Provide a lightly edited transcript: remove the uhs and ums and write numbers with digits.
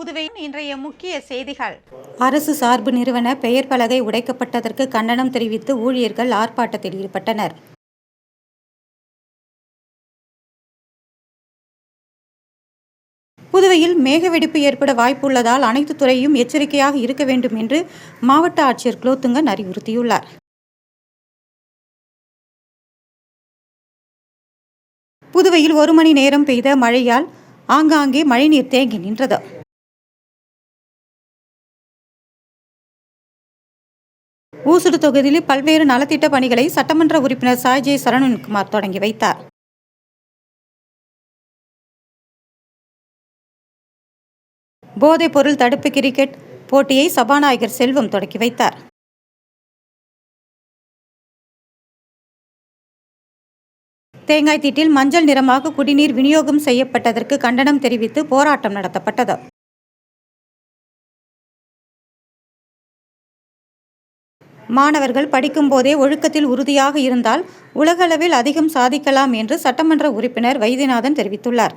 புதுவையின் இன்றைய முக்கிய செய்திகள். அரசு சார்பு நிறுவன பெயர் பலகை உடைக்கப்பட்டதற்கு கண்டனம் தெரிவித்து ஊழியர்கள் ஆர்ப்பாட்டத்தில் ஈடுபட்டனர். புதுவையில் மேகவெடிப்பு ஏற்பட வாய்ப்புள்ளதால் அனைத்து துறையும் எச்சரிக்கையாக இருக்க வேண்டும் என்று மாவட்ட ஆட்சியர் குலோத்துங்கன் அறிவுறுத்தியுள்ளார். புதுவையில் 1 மணி நேரம் பெய்த மழையால் ஆங்காங்கே மழைநீர் தேங்கி நின்றது. ஊசுடு தொகுதியில் பல்வேறு நலத்திட்ட பணிகளை சட்டமன்ற உறுப்பினர் சாய்ஜே சரவணன்குமார் தொடங்கி வைத்தார். போதைப் பொருள் தடுப்பு கிரிக்கெட் போட்டியை சபாநாயகர் செல்வம் தொடங்கி வைத்தார். தேங்காய் தீட்டில் மஞ்சள் நிறமாக குடிநீர் விநியோகம் செய்யப்பட்டதற்கு கண்டனம் தெரிவித்து போராட்டம் நடத்தப்பட்டது. மாணவர்கள் படிக்கும் போதே ஒழுக்கத்தில் உறுதியாக இருந்தால் உலகளவில் அதிகம் சாதிக்கலாம் என்று சட்டமன்ற உறுப்பினர் வைத்தியநாதன் தெரிவித்துள்ளார்.